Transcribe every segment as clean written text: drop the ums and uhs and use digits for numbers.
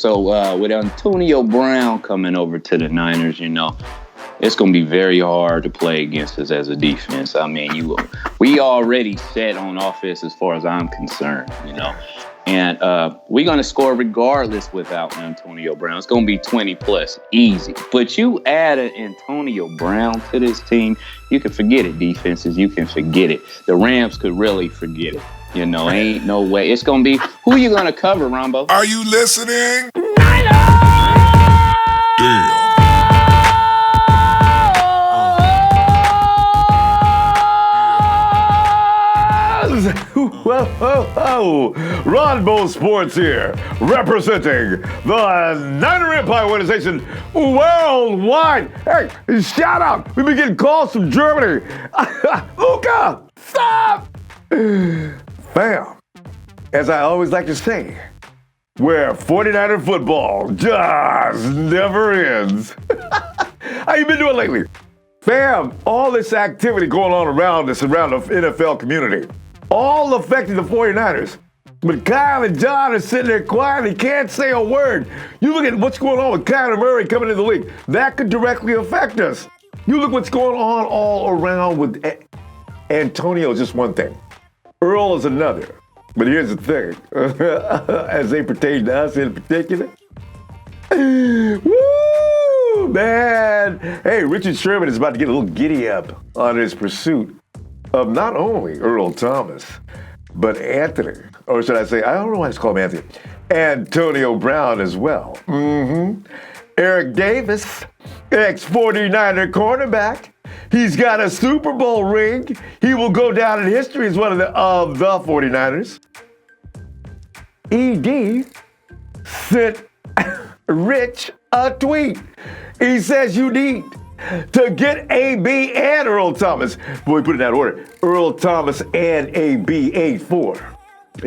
So with Antonio Brown coming over to the Niners, it's going to be very hard to play against us as a defense. I mean, we already set on offense as far as I'm concerned, And we're going to score regardless without Antonio Brown. It's going to be 20-plus, easy. But you add an Antonio Brown to this team, you can forget it, defenses. You can forget it. The Rams could really forget it. Ain't no way. It's going to be, who you going to cover, Ronbo? Are you listening? Damn. Whoa. Ronbo Sports here, representing the Niner Empire organization worldwide. Hey, shout out. We've been getting calls from Germany. Luca, stop! Fam, as I always like to say, where 49er football just never ends. How you been doing lately? Fam, all this activity going on around us, around the NFL community, all affecting the 49ers. But Kyle and John are sitting there quietly, can't say a word. You look at what's going on with Kyler Murray coming into the league. That could directly affect us. You look what's going on all around with Antonio is just one thing. Earl is another. But here's the thing, as they pertain to us in particular. Woo, man. Hey, Richard Sherman is about to get a little giddy up on his pursuit of not only Earl Thomas, but Anthony, or should I say, I don't know why I call him Anthony, Antonio Brown as well. Eric Davis, ex-49er cornerback. He's got a Super Bowl ring. He will go down in history as one of the 49ers. ED sent Rich a tweet. He says you need to get AB and Earl Thomas. Boy, we put it in that order. Earl Thomas and AB 8-4.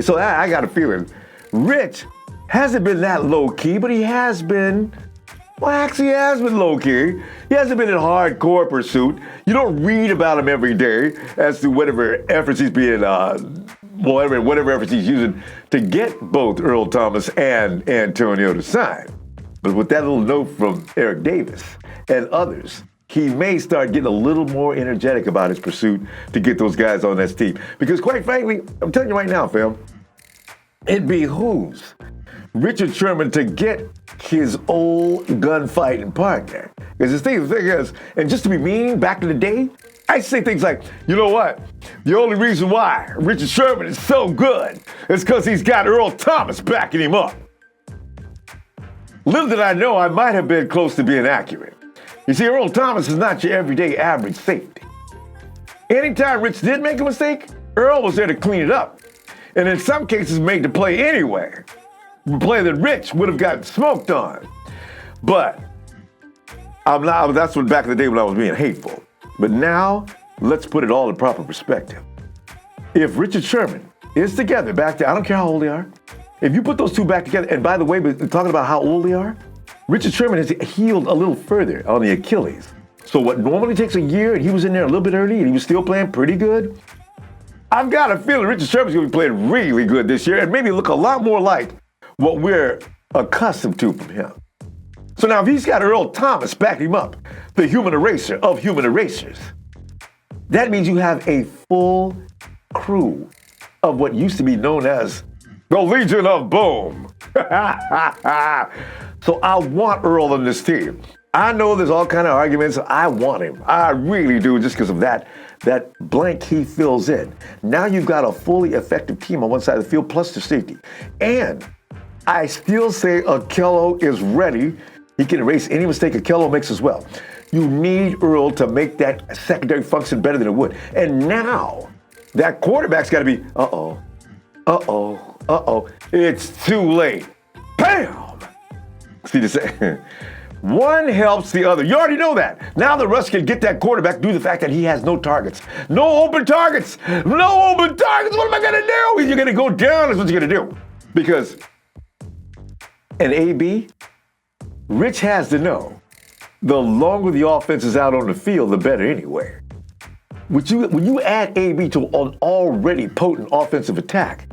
So I got a feeling Rich hasn't been that low-key, but he has been, well, actually he has been low-key. He hasn't been in hardcore pursuit. You don't read about him every day as to whatever efforts he's being, whatever efforts he's using to get both Earl Thomas and Antonio to sign. But with that little note from Eric Davis and others, he may start getting a little more energetic about his pursuit to get those guys on that team. Because quite frankly, I'm telling you right now, fam, it behooves Richard Sherman to get his old gunfighting partner. Because the thing is, and just to be mean, back in the day, I say things like, you know what? The only reason why Richard Sherman is so good is because he's got Earl Thomas backing him up. Little did I know I might have been close to being accurate. You see, Earl Thomas is not your everyday average safety. Anytime Rich did make a mistake, Earl was there to clean it up. And in some cases made the play anyway. The play that Rich would have gotten smoked on. But that's what back in the day when I was being hateful. But now, let's put it all in proper perspective. If Richard Sherman is together back there, I don't care how old they are, if you put those two back together, and by the way, talking about how old they are, Richard Sherman has healed a little further on the Achilles. So what normally takes a year, and he was in there a little bit early, and he was still playing pretty good, I've got a feeling Richard Sherman's going to be playing really good this year, and maybe look a lot more like what we're accustomed to from him. So now if he's got Earl Thomas backing him up, the human eraser of human erasers, that means you have a full crew of what used to be known as the Legion of Boom. So I want Earl on this team. I know there's all kind of arguments. I want him. I really do, just because of that blank he fills in. Now you've got a fully effective team on one side of the field, plus the safety. And I still say Akello is ready. He can erase any mistake Akello makes as well. You need Earl to make that secondary function better than it would. And now that quarterback's got to be, it's too late. Bam! See the same. One helps the other. You already know that. Now the Russ can get that quarterback due to the fact that he has no targets. No open targets. No open targets. What am I going to do? You're going to go down is what you're going to do. Because an AB, Rich has to know, the longer the offense is out on the field, the better anyway. When you add AB to an already potent offensive attack,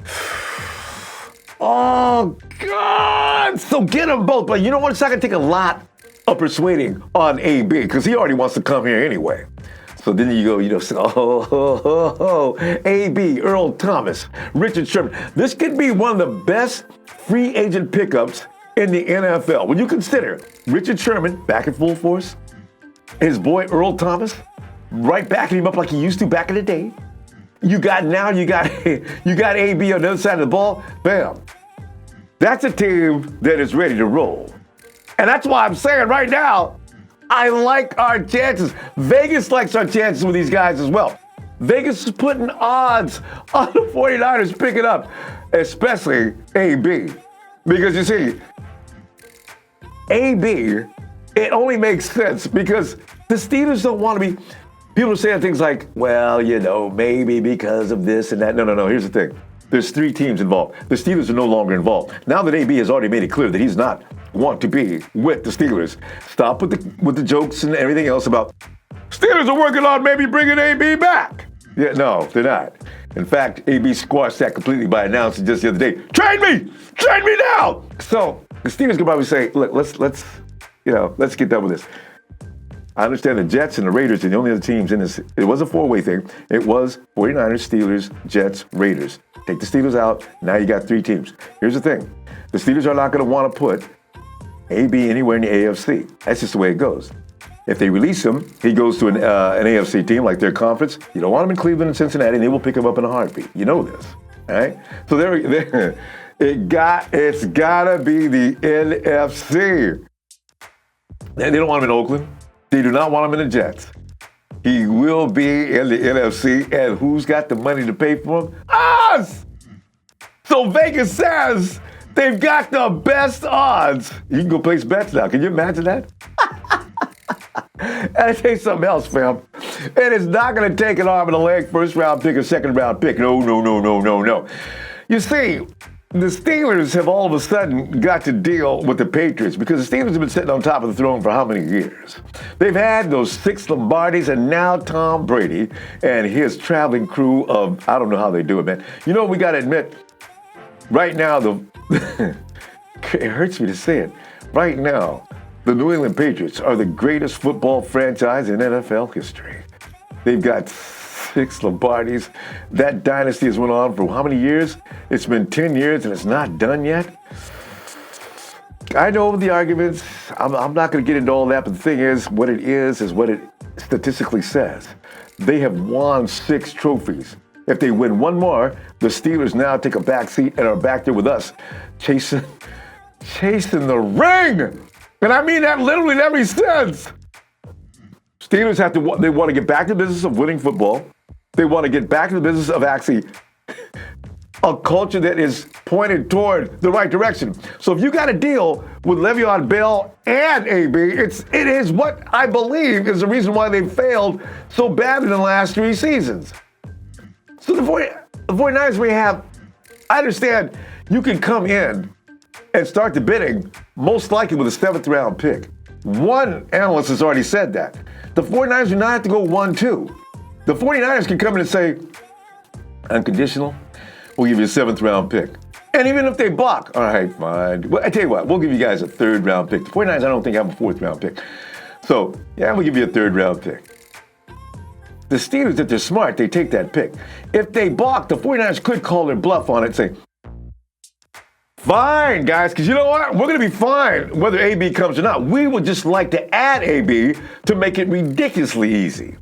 Oh, God! So get them both. But you know what? It's not going to take a lot of persuading on AB because he already wants to come here anyway. So then you go, say, AB, Earl Thomas, Richard Sherman. This could be one of the best free agent pickups in the NFL. When you consider Richard Sherman back in full force, his boy Earl Thomas right backing him up like he used to back in the day. You got AB on the other side of the ball. Bam. That's a team that is ready to roll. And that's why I'm saying right now, I like our chances. Vegas likes our chances with these guys as well. Vegas is putting odds on the 49ers picking up, especially AB. Because you see, AB, it only makes sense because the Steelers don't want to be. People are saying things like, well, maybe because of this and that. No. Here's the thing. There's 3 teams involved. The Steelers are no longer involved. Now that AB has already made it clear that he's not want to be with the Steelers, stop with the jokes and everything else about Steelers are working on maybe bringing AB back. Yeah, no, they're not. In fact, AB squashed that completely by announcing just the other day, trade me now. So the Steelers could probably say, look, let's get done with this. I understand the Jets and the Raiders are the only other teams in this. It was a 4-way thing. It was 49ers, Steelers, Jets, Raiders. Take the Steelers out. Now you got 3 teams. Here's the thing. The Steelers are not going to want to put AB anywhere in the AFC. That's just the way it goes. If they release him, he goes to an AFC team like their conference. You don't want him in Cleveland and Cincinnati, and they will pick him up in a heartbeat. You know this, all right? So it's got to be the NFC. They don't want him in Oakland. They do not want him in the Jets. He will be in the NFC, and who's got the money to pay for him? Us! So Vegas says they've got the best odds. You can go place bets now. Can you imagine that? And I tell you something else, fam. And it's not going to take an arm and a leg, first-round pick or second-round pick. No. You see, the Steelers have all of a sudden got to deal with the Patriots because the Steelers have been sitting on top of the throne for how many years? They've had those 6 Lombardis, and now Tom Brady and his traveling crew of, I don't know how they do it, man. You know, we got to admit, right now, it hurts me to say it, right now, the New England Patriots are the greatest football franchise in NFL history. They've got 6 Lombardis. That dynasty has went on for how many years? It's been 10 years and it's not done yet. I know the arguments. I'm not going to get into all that, but the thing is what it statistically says. They have won 6 trophies. If they win one more, the Steelers now take a back seat and are back there with us, chasing the ring. And I mean that literally in every sense. Steelers they want to get back to the business of winning football. They want to get back to the business of actually a culture that is pointed toward the right direction. So if you got to deal with Le'Veon Bell and AB, it is what I believe is the reason why they failed so bad in the last 3 seasons. So the 49ers may have, I understand you can come in and start the bidding most likely with a 7th round pick. One analyst has already said that. The 49ers do not have to go 1-2. The 49ers can come in and say, unconditional, we'll give you a 7th round pick. And even if they balk, all right, fine. Well, I tell you what, we'll give you guys a 3rd round pick. The 49ers, I don't think have a 4th round pick. So, yeah, we'll give you a 3rd round pick. The Steelers, if they're smart, they take that pick. If they balk, the 49ers could call their bluff on it and say, fine, guys, because you know what? We're going to be fine whether AB comes or not. We would just like to add AB to make it ridiculously easy.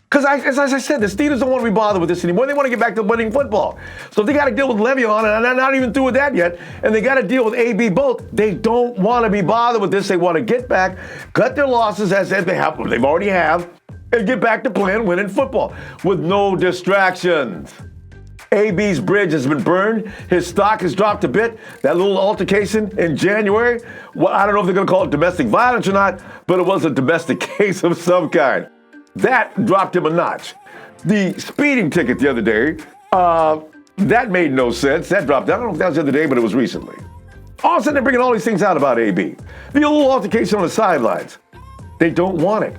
Because as I said, the Steelers don't want to be bothered with this anymore. They want to get back to winning football. So if they got to deal with Le'Veon, and I'm not even through with that yet, and they got to deal with AB both, they don't want to be bothered with this. They want to get back, cut their losses as if they've already have, and get back to playing winning football with no distractions. AB's bridge has been burned. His stock has dropped a bit. That little altercation in January, well, I don't know if they're going to call it domestic violence or not, but it was a domestic case of some kind. That dropped him a notch. The speeding ticket the other day, that made no sense. That dropped. I don't know if that was the other day, but it was recently. All of a sudden, they're bringing all these things out about AB. The little altercation on the sidelines. They don't want it.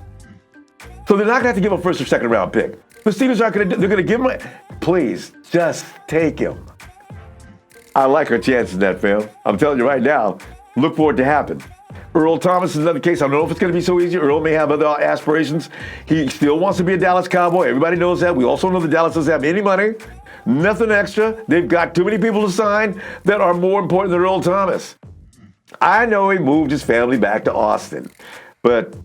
So they're not going to have to give a 1st or 2nd round pick. The Steelers aren't going to, they're going to give him, please, just take him. I like our chances in that, fam. I'm telling you right now, look for it to happen. Earl Thomas is another case. I don't know if it's going to be so easy. Earl may have other aspirations. He still wants to be a Dallas Cowboy. Everybody knows that. We also know that Dallas doesn't have any money, nothing extra. They've got too many people to sign that are more important than Earl Thomas. I know he moved his family back to Austin, but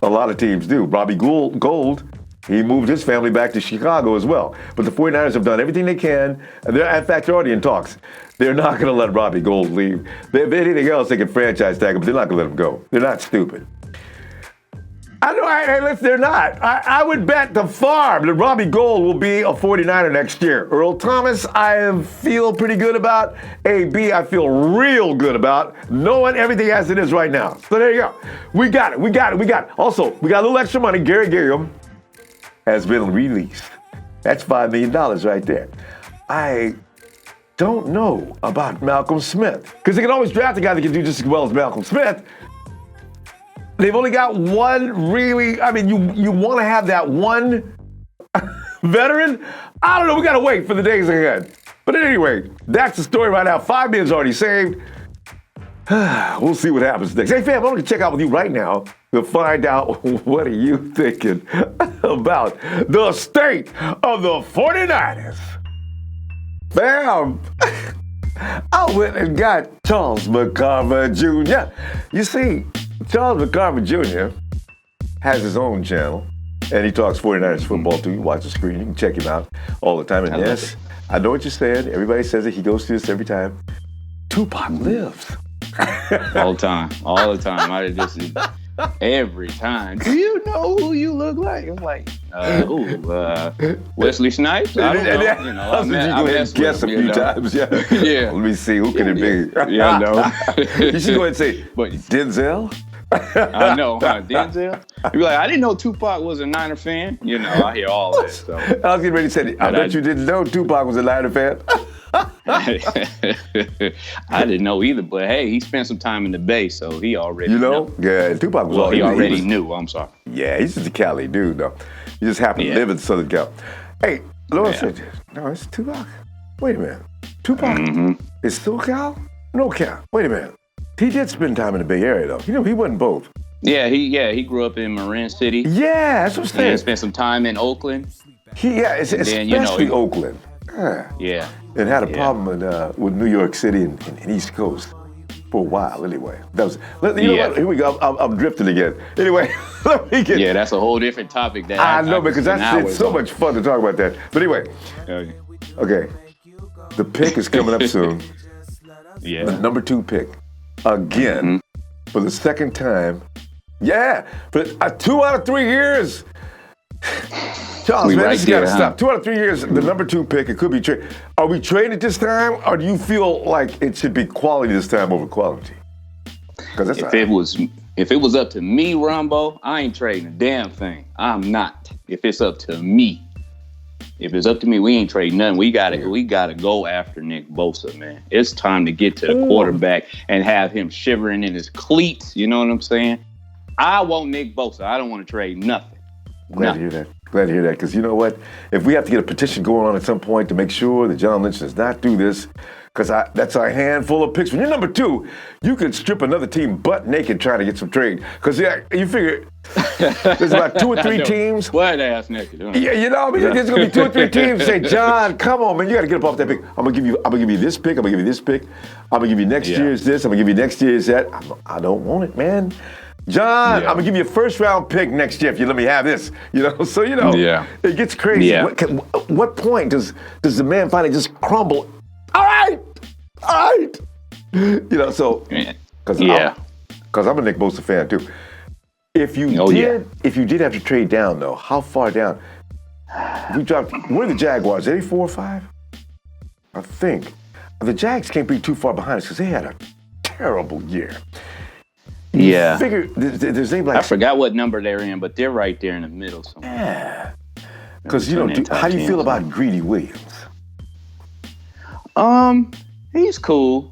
a lot of teams do. Robbie Gould, he moved his family back to Chicago as well. But the 49ers have done everything they can. And in fact, they're already in talks. They're not going to let Robbie Gould leave. If anything else, they can franchise tag him, but they're not going to let him go. They're not stupid. I know, they're not. I would bet the farm that Robbie Gould will be a 49er next year. Earl Thomas, I feel pretty good about. AB, I feel real good about, knowing everything as it is right now. So there you go. We got it. Also, we got a little extra money. Gary Gilliam has been released. That's $5 million right there. I don't know about Malcolm Smith, because they can always draft a guy that can do just as well as Malcolm Smith. They've only got one really, you want to have that one veteran? I don't know, we got to wait for the days ahead. But anyway, that's the story right now. $5 million's already saved. We'll see what happens next. Hey, fam, I'm going to check out with you right now to find out what are you thinking about the state of the 49ers. Fam, I went and got Charles McCarver Jr. You see, Charles McCarver Jr. has his own channel, and he talks 49ers football too. You watch the screen, you can check him out all the time. And yes, I know what you're saying. Everybody says it. He goes through this every time. Tupac lives. All the time. I just every time. Do you know who you look like? I'm like, Wesley Snipes? I don't know. I've guessed a few times. Yeah. Yeah. Let me see. Who can it be? Yeah, no. You should go ahead and say, but Denzel? I know, Denzel. You'd be like, I didn't know Tupac was a Niner fan. I hear all that. So. I was getting ready to say, I bet you didn't know Tupac was a Niner fan. I didn't know either, but hey, he spent some time in the Bay, so he already know. Yeah, Tupac was he already knew. I'm sorry. Yeah, he's just a Cali dude, though. He just happened to live in Southern Cal. Hey, Lord said, no, it's Tupac. Wait a minute. Tupac is still Cal? No Cal. Wait a minute. He did spend time in the Bay Area, though. He wasn't both. Yeah, he grew up in Marin City. Yeah, that's what I'm saying. He spent some time in Oakland. Especially Oakland. Yeah. And had a problem with New York City and East Coast for a while, anyway. That was. What? Here we go. I'm drifting again. Anyway, let me get. Yeah, that's a whole different topic. That I know because it's so much fun to talk about that. But anyway, okay, the pick is coming up soon. Yeah. The number 2 pick again for the second time. Yeah, for 2 out of 3 years. Charles, man, this got to stop. 2 out of 3 years, the number 2 pick, it could be traded. Are we trading this time, or do you feel like it should be quality this time over quality? If it was up to me, Ronbo, I ain't trading a damn thing. I'm not. If it's up to me. If it's up to me, we ain't trading nothing. We gotta go after Nick Bosa, man. It's time to get to the quarterback and have him shivering in his cleats. You know what I'm saying? I want Nick Bosa. I don't want to trade nothing. Glad to hear that, because you know what? If we have to get a petition going on at some point to make sure that John Lynch does not do this, because that's a handful of picks. When you're number 2, you could strip another team butt naked trying to get some trade. Because you figure there's about 2 or 3 teams. Butt ass naked. Yeah, there's gonna be 2 or 3 teams say, John, come on, man, you gotta get up off that pick. I'm gonna give you this pick. I'm gonna give you this pick. I'm gonna give you next year's this. I'm gonna give you next year's that. I don't want it, man. John, I'm gonna give you a first-round pick next year if you let me have this. So it gets crazy. Yeah. What point does the man finally just crumble? All right. So because I'm a Nick Bosa fan too. If you did have to trade down though, how far down? We dropped. Where are the Jaguars? 84 or 5? I think the Jags can't be too far behind us because they had a terrible year. Yeah. Figure there's like I forgot what number they're in, but they're right there in the middle somewhere. Yeah. Because how do you feel about Greedy Williams? He's cool.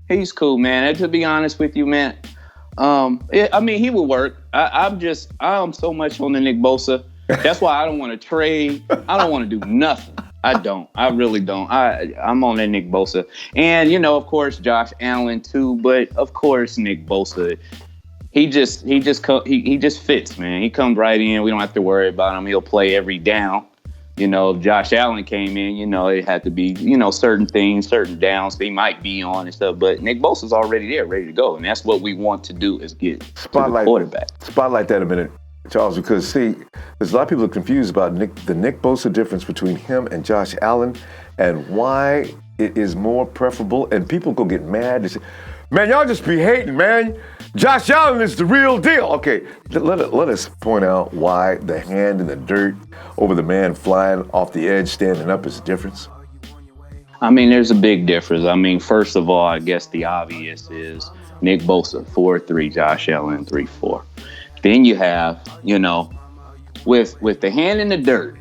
He's cool, man. And to be honest with you, man, he will work. I'm so much on the Nick Bosa. That's why I don't want to trade. I don't want to do nothing. I don't. I really don't. I'm on that Nick Bosa. And, of course, Josh Allen too. But, of course, Nick Bosa, he just fits, man. He comes right in. We don't have to worry about him. He'll play every down. If Josh Allen came in, it had to be, certain things, certain downs they might be on and stuff. But Nick Bosa's already there, ready to go. And that's what we want to do is get to the quarterback. Spotlight that a minute, Charles, because, see, there's a lot of people confused about the Nick Bosa difference between him and Josh Allen and why it is more preferable. And people go get mad. They say, man, y'all just be hating, man. Josh Allen is the real deal. Okay, let us point out why the hand in the dirt over the man flying off the edge, standing up is the difference. I mean, there's a big difference. I mean, first of all, I guess the obvious is Nick Bosa, 4'3", Josh Allen, 3'4". Then you have, with the hand in the dirt,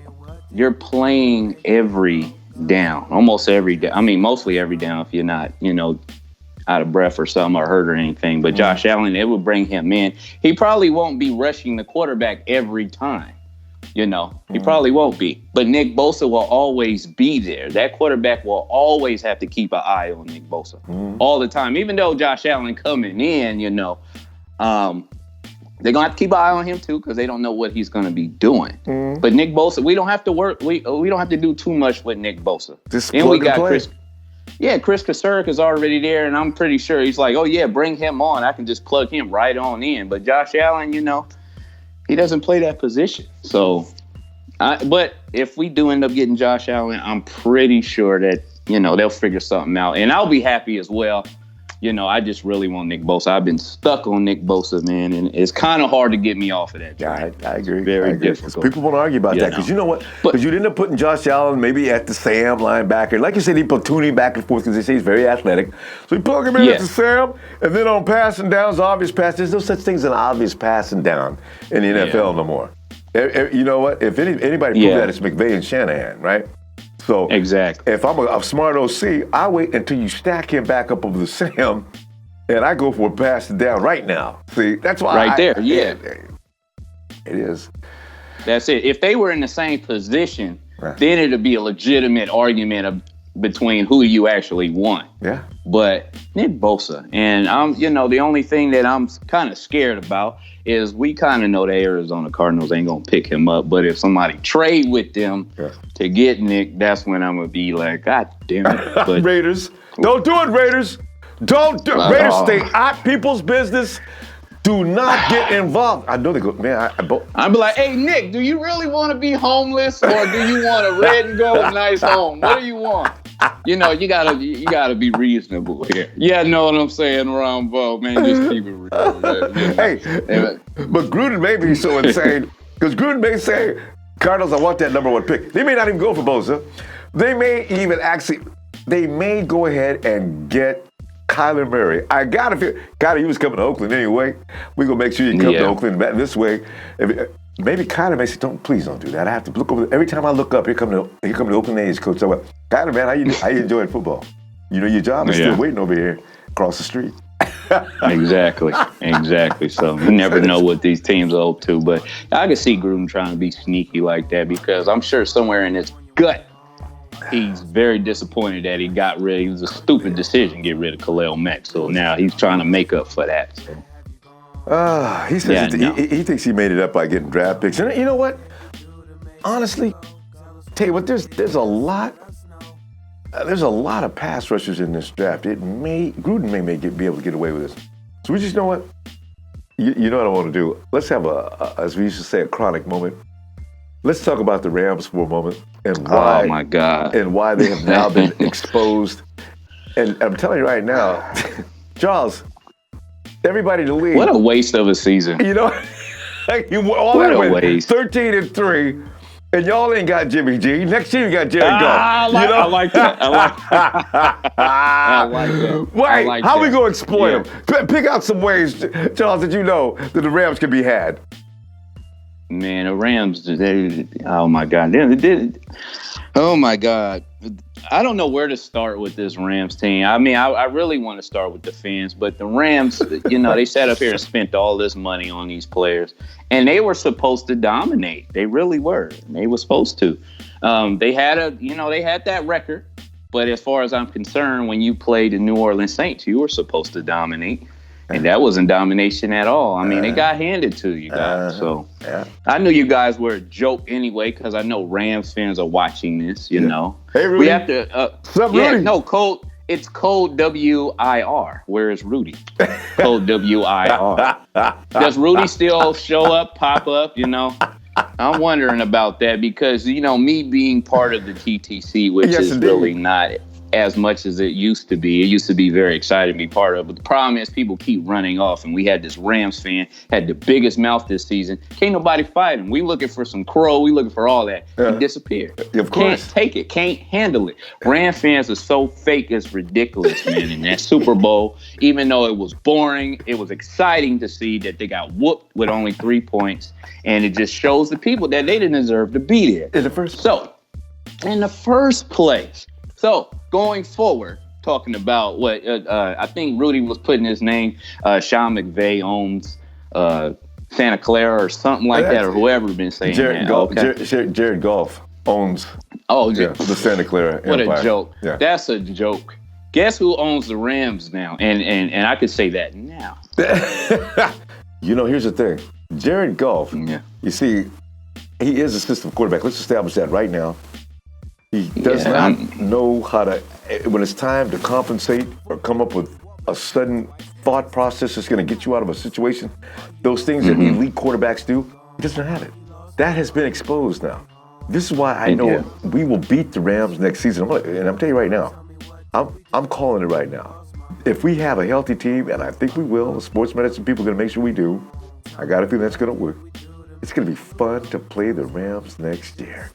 you're playing every down, almost every down. I mean, mostly every down if you're not, out of breath or something or hurt or anything. But Josh Allen, it would bring him in. He probably won't be rushing the quarterback every time. He probably won't be. But Nick Bosa will always be there. That quarterback will always have to keep an eye on Nick Bosa all the time. Even though Josh Allen coming in, they're going to have to keep an eye on him too because they don't know what he's going to be doing. But Nick Bosa, we don't have to work. We don't have to do too much with Nick Bosa. Then we got Chris. Yeah, Chris Kasurek is already there, and I'm pretty sure he's like, oh, yeah, bring him on. I can just plug him right on in. But Josh Allen, he doesn't play that position. So, but if we do end up getting Josh Allen, I'm pretty sure that, they'll figure something out. And I'll be happy as well. I just really want Nick Bosa. I've been stuck on Nick Bosa, man, and it's kind of hard to get me off of that. Yeah, I agree. Very difficult. People want to argue about that because you know what? Because you'd end up putting Josh Allen maybe at the Sam linebacker. Like you said, he platooning back and forth because they say he's very athletic. So you plug him in at the Sam, and then on passing downs, obvious pass. There's no such thing as an obvious passing down in the NFL no more. You know what? If anybody proved that, it's McVay and Shanahan, right? So exactly. If I'm a smart OC, I wait until you stack him back up over the Sam, and I go for a pass down right now. See, that's why there. It is. That's it. If they were in the same position, then it'd be a legitimate argument between who you actually want. Yeah. But Nick Bosa, and the only thing that I'm kind of scared about is we kind of know the Arizona Cardinals ain't gonna pick him up. But if somebody trade with them to get Nick, that's when I'm gonna be like, God damn it. But, Raiders, don't do it, Raiders. Don't do it. Raiders stay out people's business. Do not get involved. I know they go, man. I'd be like, hey, Nick, do you really want to be homeless or do you want a red and gold nice home? What do you want? You gotta be reasonable here. Yeah, know what I'm saying, Ronbo, man. Just keep it real. Hey, but Gruden may be so insane because Gruden may say, Cardinals, I want that number one pick. They may not even go for Bosa. They may go ahead and get Kyler Murray. I gotta feel, he was coming to Oakland anyway. We're gonna make sure you come to Oakland this way. Maybe Kyler may say, please don't do that. I have to look over. Every time I look up, here come the Oakland A's coach. So, Kyler, man, how you enjoying football? Your job is still waiting over here across the street. Exactly. So you never know what these teams are up to. But I can see Gruden trying to be sneaky like that because I'm sure somewhere in his gut, he's very disappointed that it was a stupid decision to get rid of Khalil Mack. So now he's trying to make up for that. So. He says he thinks he made it up by getting draft picks. And you know what? Honestly, tell you what, there's a lot of pass rushers in this draft. Gruden may be able to get away with this. So we just know what? You know what I want to do? Let's have as we used to say, a chronic moment. Let's talk about the Rams for a moment and why. Oh my God! And why they have now been exposed. And I'm telling you right now, Charles. Everybody in the league. What a waste of a season. What a waste. 13-3, and y'all ain't got Jimmy G. Next year you got Jared Goff. I like that. I like that. Wait, how we gonna exploit them? Pick out some ways, Charles, that you know that the Rams can be had. Man, the Rams, oh my God. Oh my God. I don't know where to start with this Rams team. I mean, I really want to start with the fans, but the Rams, they sat up here and spent all this money on these players, and they were supposed to dominate. They really were. They were supposed to. They had that record, but as far as I'm concerned, when you played the New Orleans Saints, you were supposed to dominate. And that wasn't domination at all. I mean, it got handed to you guys. So I knew you guys were a joke anyway, because I know Rams fans are watching this, you know. Hey, Rudy. We have to. What's up, Rudy? No, Code. It's Code WIR. Where is Rudy? Code WIR. Does Rudy still show up, pop up, I'm wondering about that because, me being part of the TTC, which is really not as much as it used to be. It used to be very exciting to be part of. But the problem is people keep running off. And we had this Rams fan, had the biggest mouth this season. Can't nobody fight him. We looking for some crow. We looking for all that. He disappeared. Of course. Can't take it. Can't handle it. Rams fans are so fake. It's ridiculous, man. In that Super Bowl, even though it was boring, it was exciting to see that they got whooped with only 3 points. And it just shows the people that they didn't deserve to be there. In the first place. So, going forward, talking about what I think Rudy was putting his name, Sean McVay owns Santa Clara or something like that, or whoever been saying Jared that. Goff, okay. Jared Goff owns the Santa Clara Empire. What a joke. Yeah. That's a joke. Guess who owns the Rams now? And I could say that now. Here's the thing. Jared Goff, you see, he is a system quarterback. Let's establish that right now. He does not know how to, when it's time to compensate or come up with a sudden thought process that's going to get you out of a situation, those things that elite quarterbacks do, he doesn't have it. That has been exposed now. This is why I know we will beat the Rams next season. And I'm telling you right now, I'm calling it right now. If we have a healthy team, and I think we will, the sports medicine people are going to make sure we do, I got a feeling that's going to work. It's going to be fun to play the Rams next year.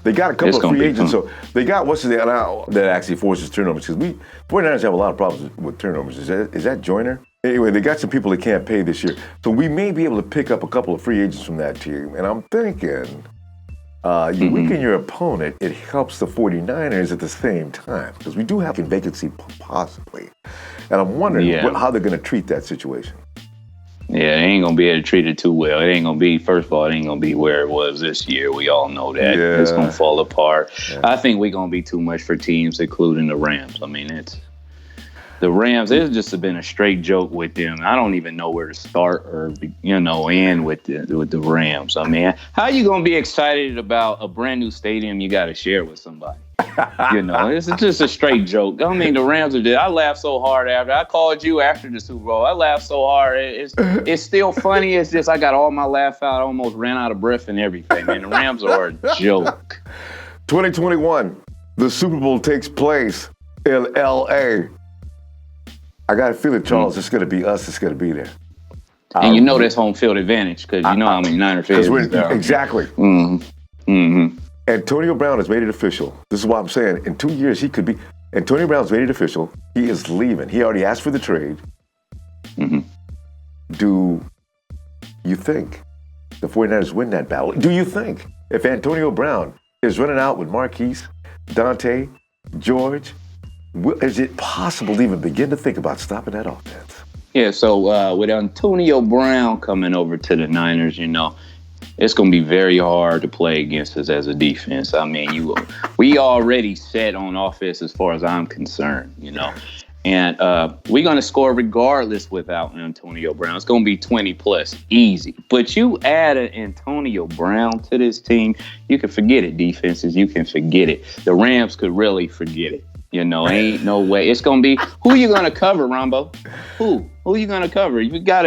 They got a couple of free agents, so they got that actually forces turnovers, because 49ers have a lot of problems with turnovers. Is that Joyner? Anyway, they got some people that can't pay this year. So we may be able to pick up a couple of free agents from that team. And I'm thinking, you weaken your opponent, it helps the 49ers at the same time, because we do have a vacancy possibly. And I'm wondering how they're going to treat that situation. Yeah, they ain't going to be able to treat it too well. It ain't going to be, first of all, it ain't going to be where it was this year. We all know that. Yeah. It's going to fall apart. Yeah. I think we're going to be too much for teams, including the Rams. I mean, the Rams, it's just been a straight joke with them. I don't even know where to start or, end with the Rams. I mean, how you going to be excited about a brand new stadium you got to share with somebody? It's just a straight joke. I mean, the Rams are dead. I laughed so hard after. I called you after the Super Bowl. I laughed so hard. It's still funny. It's just I got all my laugh out. I almost ran out of breath and everything. Man, the Rams are a joke. 2021, the Super Bowl takes place in L.A. I got a feeling, Charles, it's going to be us. It's going to be there. And that's home field advantage because how many Niner fans there are. Exactly. Antonio Brown has made it official. This is why I'm saying in 2 years he could be. Antonio Brown's made it official. He is leaving. He already asked for the trade. Do you think the 49ers win that battle? Do you think if Antonio Brown is running out with Marquise, Dante, George, is it possible to even begin to think about stopping that offense? Yeah, so with Antonio Brown coming over to the Niners, it's going to be very hard to play against us as a defense. I mean, we already set on offense as far as I'm concerned, And we're going to score regardless without Antonio Brown. It's going to be 20-plus, easy. But you add an Antonio Brown to this team, you can forget it, defenses. You can forget it. The Rams could really forget it. Ain't no way. It's going to be, who you going to cover, Ronbo? Who you going to cover? You got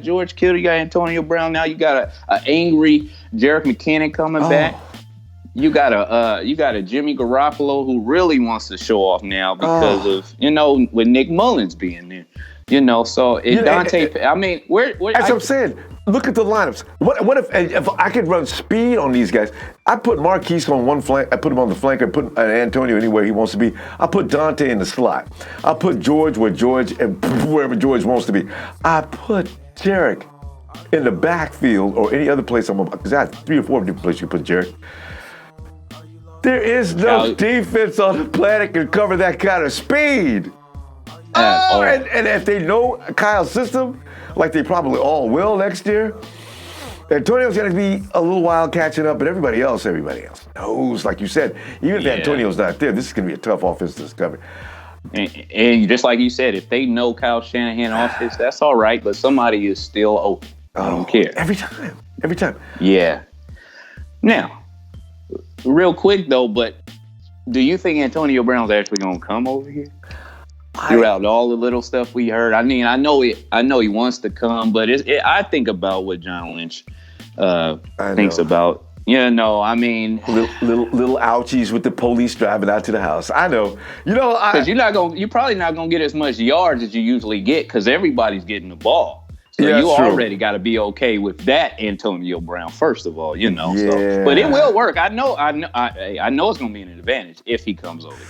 George Kittle, you got Antonio Brown. Now you got a angry Jerick McKinnon coming back. You got a Jimmy Garoppolo who really wants to show off now because of, with Nick Mullins being there. So Dante, I mean, where that's what I'm saying. Look at the lineups. What if I could run speed on these guys? I put Marquise on one flank. I put him on the flank. I put Antonio anywhere he wants to be. I put Dante in the slot. I put George wherever George wants to be. I put Jerick in the backfield or any other place. Because I have 3 or 4 different places you can put Jerick. There is no defense on the planet can cover that kind of speed. And if they know Kyle's system, like they probably all will next year, Antonio's going to be a little while catching up, but everybody else knows, like you said, even if Antonio's not there, this is going to be a tough offense to discover. And just like you said, if they know Kyle Shanahan offense, that's all right, but somebody is still open. I don't care. Every time. Yeah. Now, real quick though, but do you think Antonio Brown's actually going to come over here? Throughout all the little stuff we heard, I mean, I know he wants to come, but I think about what John Lynch thinks about. I mean, little ouchies with the police driving out to the house. I know, because you're probably not gonna get as much yards as you usually get because everybody's getting the ball. So you already got to be okay with that, Antonio Brown. First of all, Yeah. So, but it will work. I know it's gonna be an advantage if he comes over here.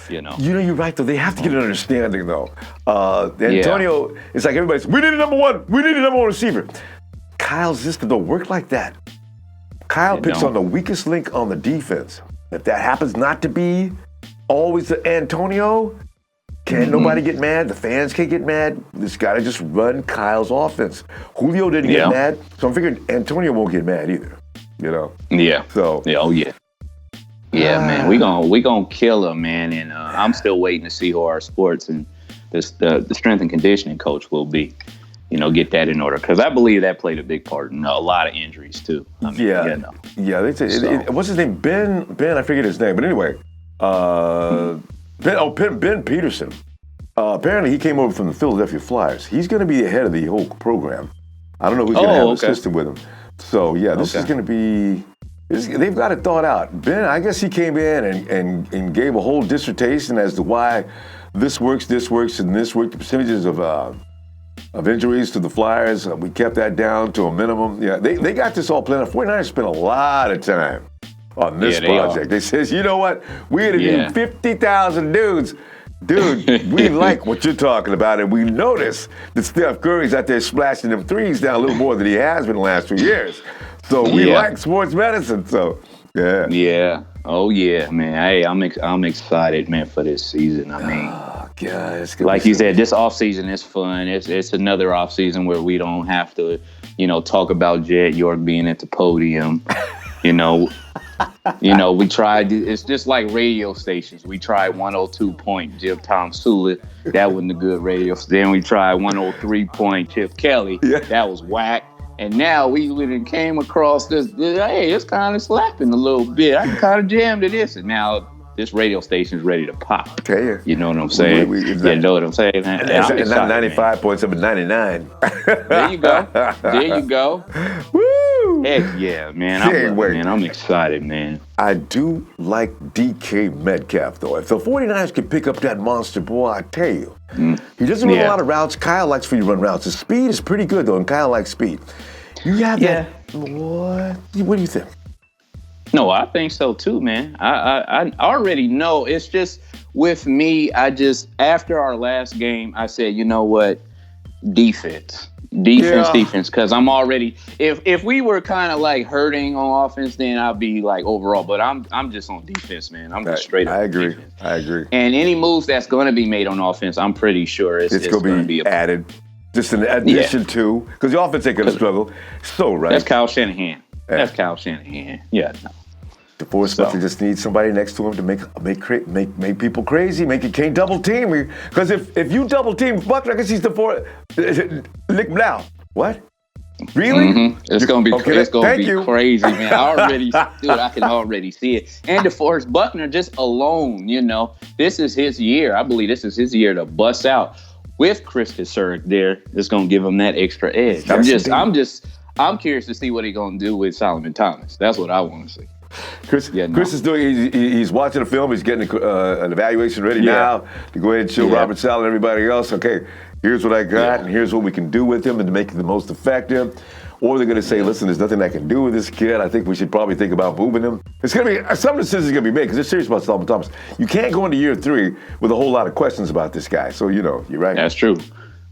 You're right, though. They have to get an understanding, though. Antonio, it's like everybody's, we need a number one receiver. Kyle's system don't work like that. Kyle picks on the weakest link on the defense. If that happens not to be always the Antonio, can't nobody get mad. The fans can't get mad. Just got to just run Kyle's offense. Julio didn't get mad, so I'm figuring Antonio won't get mad either. Yeah. So. Yeah, man, we gonna kill him, man, and I'm still waiting to see who our sports and the strength and conditioning coach will be. Get that in order because I believe that played a big part in a lot of injuries too. Yeah. They say what's his name? Ben. I forget his name, but anyway, Ben Peterson. Apparently, he came over from the Philadelphia Flyers. He's going to be the head of the whole program. I don't know who's going to have an assistant with him. So this is going to be. They've got it thought out. Ben, I guess he came in and gave a whole dissertation as to why this works, and this worked. The percentages of injuries to the Flyers, we kept that down to a minimum. Yeah, they got this all planned out. 49ers spent a lot of time on this project. They says, you know what? We interviewed 50,000 dudes. Dude, we like what you're talking about, and we notice that Steph Curry's out there splashing them threes down a little more than he has been the last 2 years. So we like sports medicine. So yeah. Oh yeah, man. Hey, I'm excited, man, for this season. I mean, God, it's like you said, this offseason is fun. It's another offseason where we don't have to, talk about Jed York being at the podium. We tried. It's just like radio stations. We tried 102 point Jim Tom Sula. That wasn't a good radio. Then we tried 103 point Chip Kelly. Yeah. That was whack. And now we came across this, hey, it's kind of slapping a little bit. I kind of jammed to this. And now this radio station's ready to pop. Tell you. You know what I'm saying? You know what I'm saying? And not 95 points, but 99. There you go. Woo! Heck yeah, man. I'm excited, man. I do like DK Metcalf, though. If the 49ers can pick up that monster, boy, I tell you. He doesn't run a lot of routes. Kyle likes for you to run routes. His speed is pretty good, though, and Kyle likes speed. You have that. What do you think? No, I think so, too, man. I already know. It's just, with me, after our last game, I said, you know what? Defense, because I'm already. If we were kind of like hurting on offense, then I'd be like overall. But I'm just on defense, man. I'm just straight up. I agree. Defense. I agree. And any moves that's going to be made on offense, I'm pretty sure it's going to be added. Just an addition to, because the offense ain't going to struggle. So right. That's Kyle Shanahan. Yeah. No. DeForest just needs somebody next to him to make people crazy, make it can't double team. Because if you double team Buckner, I guess he's DeForest. Lick now. What? Really? Mm-hmm. It's gonna be crazy, man. I can already see it. And DeForest Buckner just alone, this is his year. I believe this is his year to bust out with Chris Kasurek there. It's gonna give him that extra edge. I'm curious to see what he's gonna do with Solomon Thomas. That's what I want to see. Chris is doing. He's watching a film. He's getting an evaluation ready now to go ahead and show Robert Saleh and everybody else. Okay, here's what I got, and here's what we can do with him, and to make it the most effective. Or they're going to say, listen, there's nothing I can do with this kid. I think we should probably think about moving him. It's going to be some decisions going to be made because they're serious about Solomon Thomas. You can't go into year 3 with a whole lot of questions about this guy. So you're right. That's true.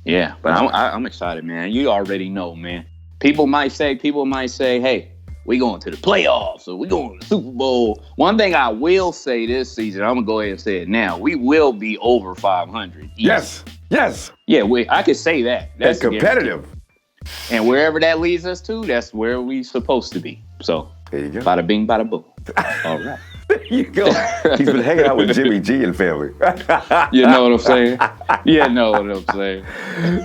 Yeah, but I'm excited, man. You already know, man. People might say, hey, we going to the playoffs or we going to the Super Bowl. One thing I will say this season, I'm going to go ahead and say it now. We will be over 500. Yes. Yeah, I could say that. That's competitive. And wherever that leads us to, that's where we supposed to be. So, there you go. Bada bing, bada boom. All right. There you go. He's been hanging out with Jimmy G and family. You know what I'm saying? You know what I'm saying.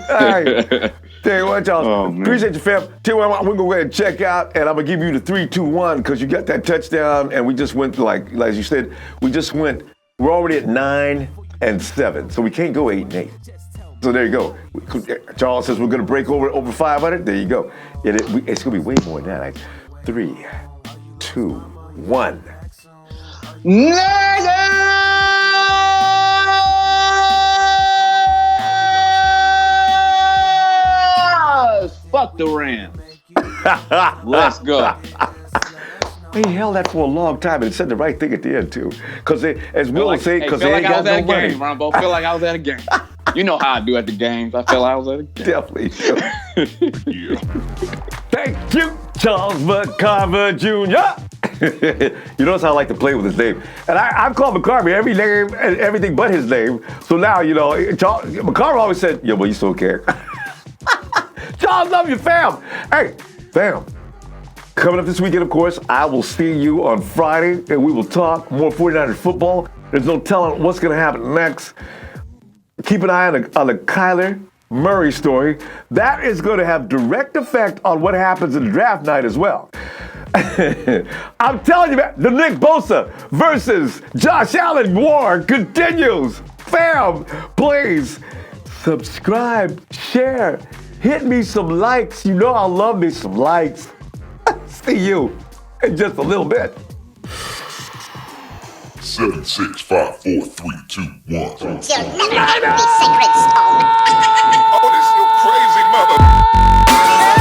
All right. Tell you what, y'all. Appreciate you, fam. Tell you what, we're going to go ahead and check out, and I'm going to give you the 3-2-1 because you got that touchdown, and we just went, like you said, we're already at 9-7, so we can't go 8-8. So there you go. Charles says we're going to break over 500. There you go. It's going to be way more than that. Like 3, 2, 1. Fuck the Rams. Let's go. He held that for a long time and said the right thing at the end, too. Because, as Will would say, because they ain't got no money. Ronbo, feel like I was at a game. You know how I do at the games. I feel like I was at a game. Definitely. Yeah. Thank you, Charles McCarver Jr. You notice how I like to play with his name. And I've called McCarver every name and everything but his name. So now, McCarver always said, well, you still care. Charles, love you, fam. Hey, fam. Coming up this weekend, of course, I will see you on Friday, and we will talk more 49ers football. There's no telling what's going to happen next. Keep an eye on the Kyler Murray story. That is going to have direct effect on what happens in the draft night as well. I'm telling you, man, the Nick Bosa versus Josh Allen war continues. Fam, please subscribe, share, hit me some likes. You know I love me some likes. See you in just a little bit. 7, 6, 5, 4, 3, 2, 1. You'll never get the sacred stone. Oh, this you crazy mother.